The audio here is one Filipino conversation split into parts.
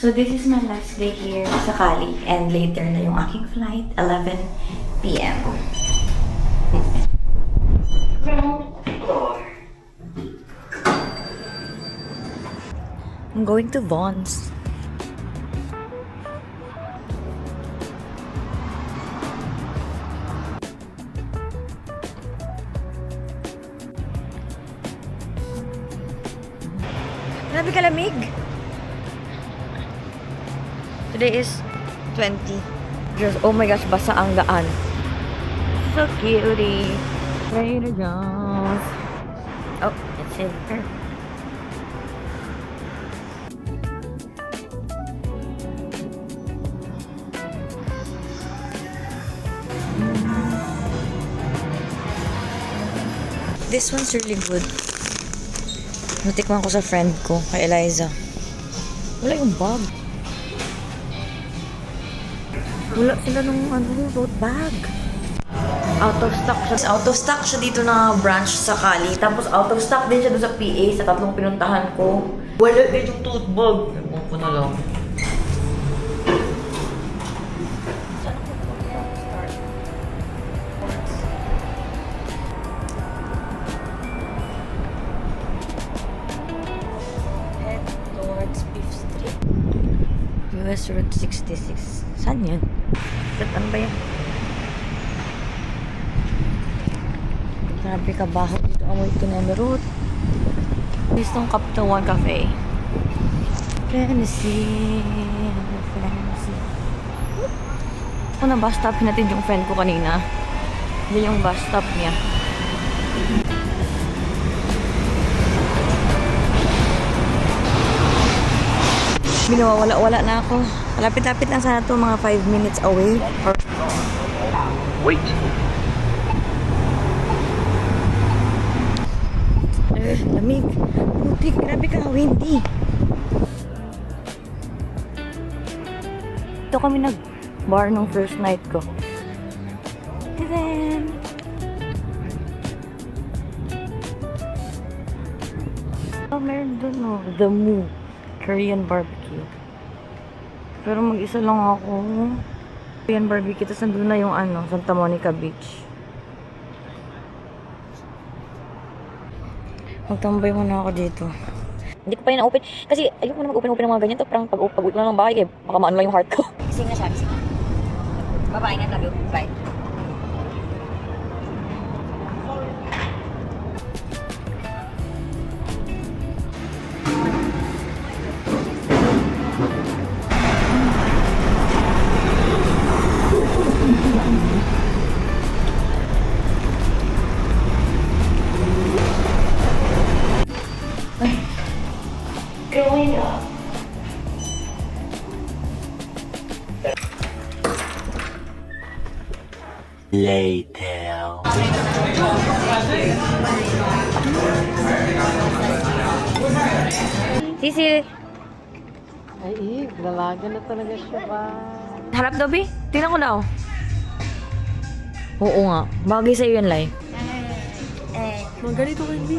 So this is my last day here sa Cali and later na yung aking flight, 11 p.m. I'm going to Vaughn's. Grabe kalamig. Today is 20. Just, oh my gosh, basa ang daan. So cutie. Trader Joe's. Oh, it's in her. This one's really good. Natikman ko sa friend ko, kay Eliza. Wala yung bag. Wala sila nung tote bag. Out of stock siya. Out of stock siya dito na branch sa Cali. Tapos out of stock din siya doon sa PA sa tatlong pinuntahan ko. Wala din yung tote bag. Ewan ko na lang. US Route 66. Saan yun? Saan ba yan? Grabe ka baho dito. Amoy ito na yung route. Listong Capital One Cafe. Fantasy. Ako na bus stop natin yung friend ko kanina. Yan yung bus stop niya. Binawawala-wala na ako. Malapit-lapit lang sana ito, mga 5 minutes away. Wait. Lamig. Putik, grabe ka, windy. Ito kami nag-bar nung first night ko. And then... Oh, meron dun, oh. The Moo. Korean barbecue. Pero mag-isa lang ako. Korean barbecue. Tapos nandun na yung Santa Monica Beach. Magtambay muna ako dito. Hindi ko pa yun na-open. Kasi ayoko na mag-open ng mga ganyan. To parang pag-uwi ko lang ng bahay. Baka maano lang yung heart ko. Gising na siya. Gising na. Bye-bye. I love you. Bye. Growing up. Later. Sisi. Ay, dalaga na talaga siya ba? Harap daw, Bi. Tingnan ko na, oh. Oo nga. Bagay sa'yo yan, Lai. Ganito kayo, Bi.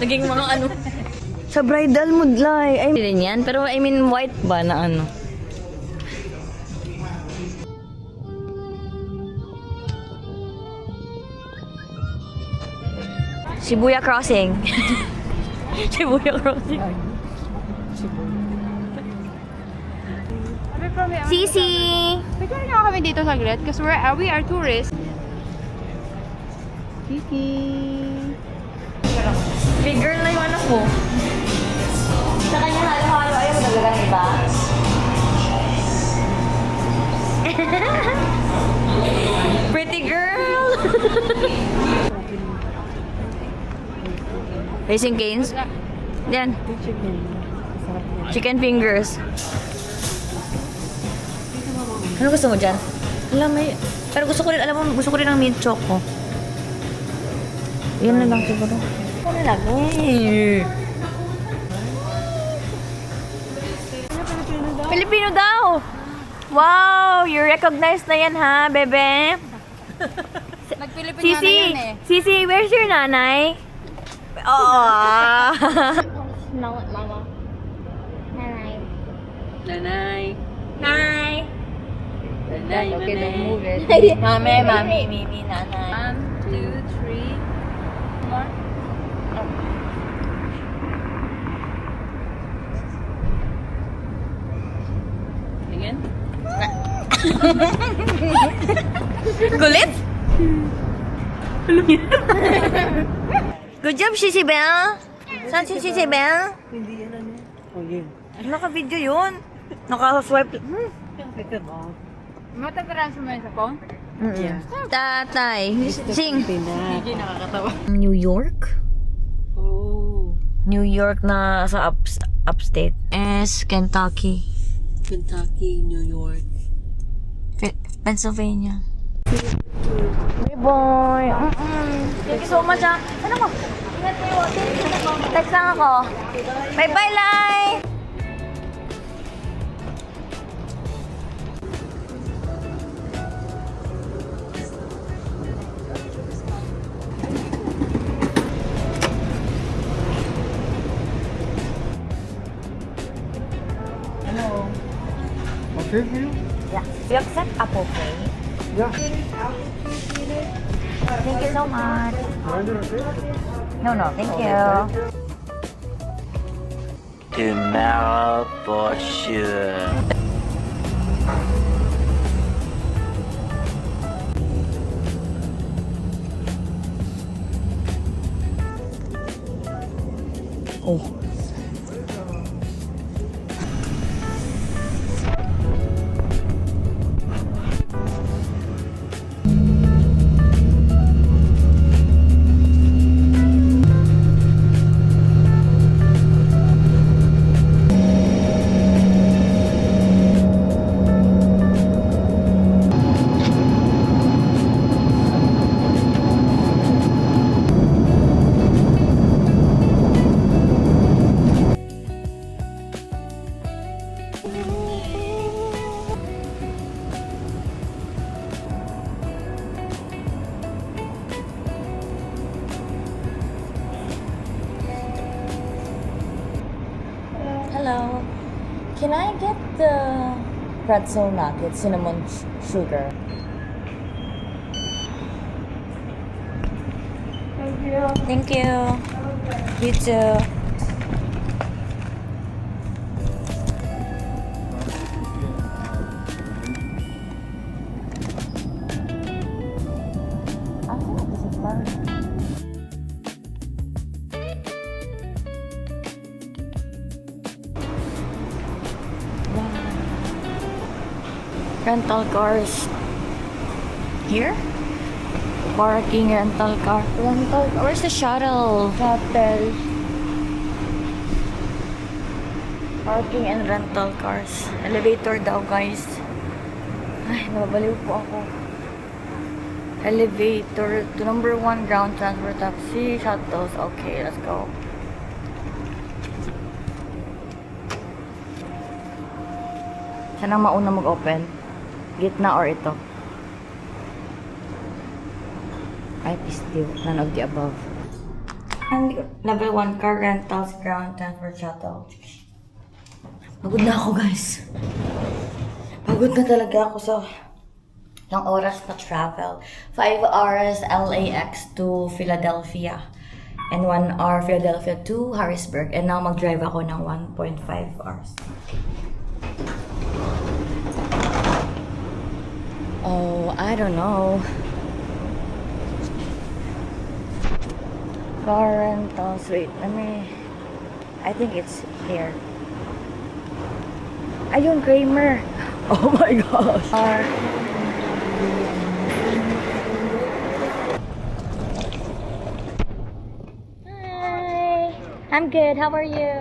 Naging mga sa bridal mood, Lai. I mean, yan. Pero I mean, white ba na Shibuya Crossing. Shibuya Crossing. Sisi! Pwede nga kami dito saglit kasi we are tourists. Kiki. Big girl na yung anak ko. Sa kanya halo-halo. Ayaw mo naglagan, diba? Pretty girl! Racing canes? Yan. Chicken fingers. Ano gusto mo dyan? Alam, may... Pero gusto ko rin, alam mo, gusto ko rin ng mint choco. Yan na lang siguro. Ano na lang? Filipino daw! Wow! You recognize na yan ha, bebe? Nag-Filipino na yan eh. Sisi, where's your nanay? Oh. smell it, Mama. Nanay. Nanay. Nanay. Nanay, Okay, don't move it. Mami, mimi, nanay. 1, 2, 3. More. Again? Kulit? Good job, Sisi Bell. Saan si Sisi Bell? Oh, yun. Naka-video yun. Naka-swipe. Teka ba? Matagaran mo yun sa phone? Yeah. Tatay. Sing. Hindi nakakatawa. New York? Oh. New York na sa upstate. S. Kentucky. Kentucky, New York. Pennsylvania. Hey boy. Thank you so much ah. Ano mo? Ingat kayo. Text lang ako. Bye-bye, Lai! Okay for you? Yeah. Do you accept Apple Pay? Yeah. Thank you so much. No, thank you. Tomorrow for sure. Oh. Hello. Can I get the pretzel nugget, cinnamon sugar? Thank you. Thank you. You too. I think this is fun. Rental cars. Here? Parking, rental car. Where's the shuttle? Shuttle. Parking and rental cars. Elevator daw, guys. Ay, nababaliw po ako. Elevator to number 1 ground transport taxi shuttles. Okay, let's go. Saan ang mauna mag-open? Gitna or ito? I still none of the above. And level 1 car rentals, ground transport shuttle. Pagod na ako, guys. Pagod na talaga ako sa ng oras na travel. 5 hours LAX to Philadelphia. And 1 hour Philadelphia to Harrisburg. And now mag-drive ako ng 1.5 hours. Oh, I don't know. Car rentals. Wait, I think it's here. Ayun, Kramer. Oh my gosh. Hi. I'm good. How are you?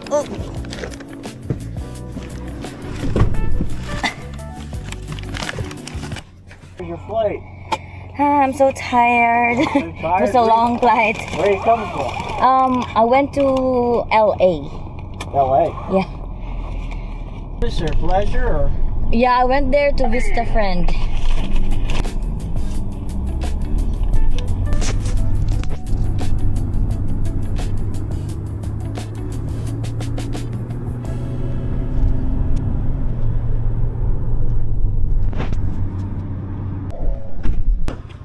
Oh. Your flight. I'm so tired. It was a long flight. Where are you coming from? I went to LA. LA. Yeah. Is there pleasure or? Yeah, I went there to visit a friend.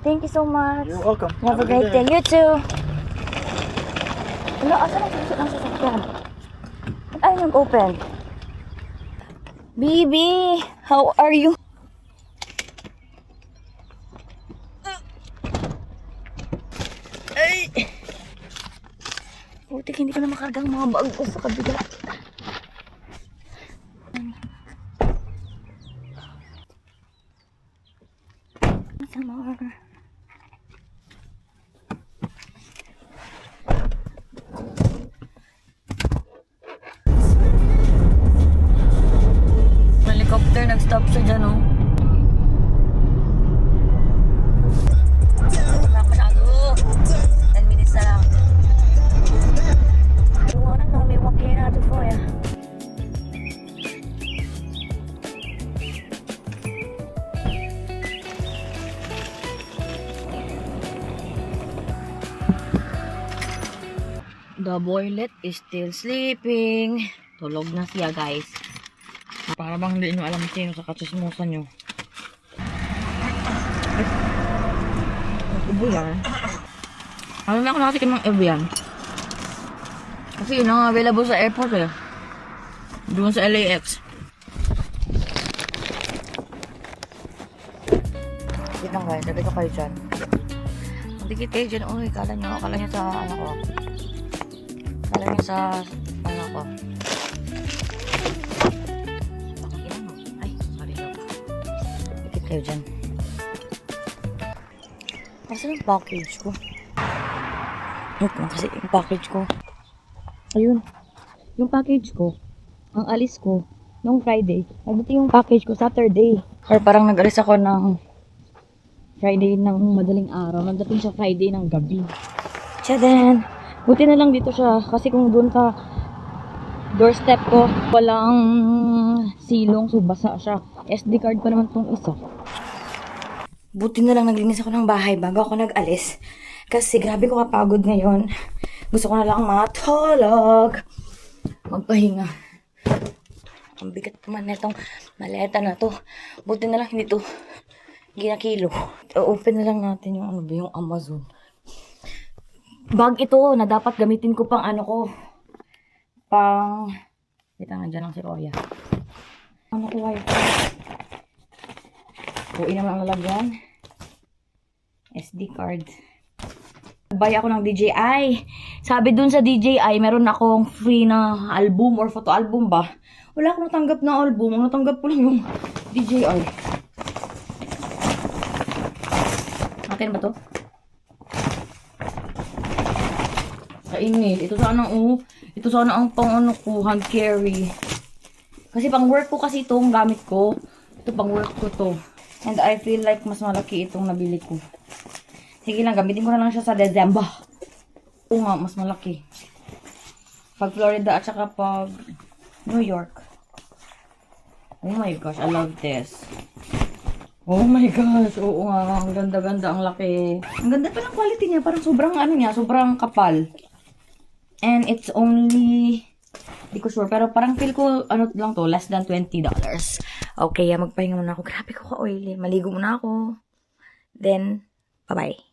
Thank you so much. You're welcome. Have a great day. You too. Wala, asan ang susunod ng sasakyan? Ba't ayaw nag-open? Baby, how are you? Ay! Putik, hindi ko na makargang mga bag ko sa kabila. Sama. Helicopter, nag-stop siya dyan, oh. Wala masyado. 10 minutes na lang. You wanna know me walking out the foyer? The boylet is still sleeping. Tulog na siya, guys. Para bang hindi nyo alam sino sa katsismusan nyo. Ubo yan. Alam na ako nakatikim ng Evian. Kasi yun ang available sa airport eh. Doon sa LAX. Wait lang guys, sabi ko kayo dyan. Magdikit kayo dyan. Uy, kala nyo sa ano ko. Kala nyo sa ano ko. Ay, sorry daw. Dikit kayo dyan. Kasi yung package ko. Wait lang kasi yung package ko. Ayun. Yung package ko. Ang alis ko. Nung Friday. Nagdating yung package ko Saturday. Or parang nag-alis ako ng Friday ng madaling araw. Nagdating siya Friday ng gabi. Tchadan! Buti na lang dito siya. Kasi kung doon ka doorstep ko, walang silong. So basa siya. SD card pa naman tong isa. Buti na lang naglinis ako ng bahay bago ako nag-alis. Kasi grabe ko kapagod ngayon. Gusto ko na lang matulog. Magpahinga. Ang bigat naman netong maleta na to. Buti na lang hindi to ginakilo. Open na lang natin yung ano ba, yung Amazon. Bag ito na dapat gamitin ko pang ano ko. Pang... Kita nga dyan lang si Kuya. Ano ko wifi? Buuin naman ang lalagyan. SD card. Buy ako ng DJI. Sabi dun sa DJI, meron akong free na album or photo album ba? Wala akong natanggap na album. Ang natanggap ko lang yung DJI. Akin ba to? Kainit. Ito sana ang pang ano ko, hand carry. Kasi pang work ko kasi itong gamit ko. Ito pang work ko to. And I feel like mas malaki itong nabili ko. Sige lang, gamitin ko na lang siya sa December. Oo nga, mas malaki. Pag Florida at saka pag New York. Oh my gosh, I love this. Oh my gosh, oo nga, ang ganda-ganda, ang laki. Ang ganda pa ng quality niya, parang sobrang ano niya, sobrang kapal. And it's only, di ko sure, pero parang feel ko, ano lang to, less than $20. Okay, magpahinga muna ako. Grabe ko ka-oily. Maligo muna ako. Then, bye-bye.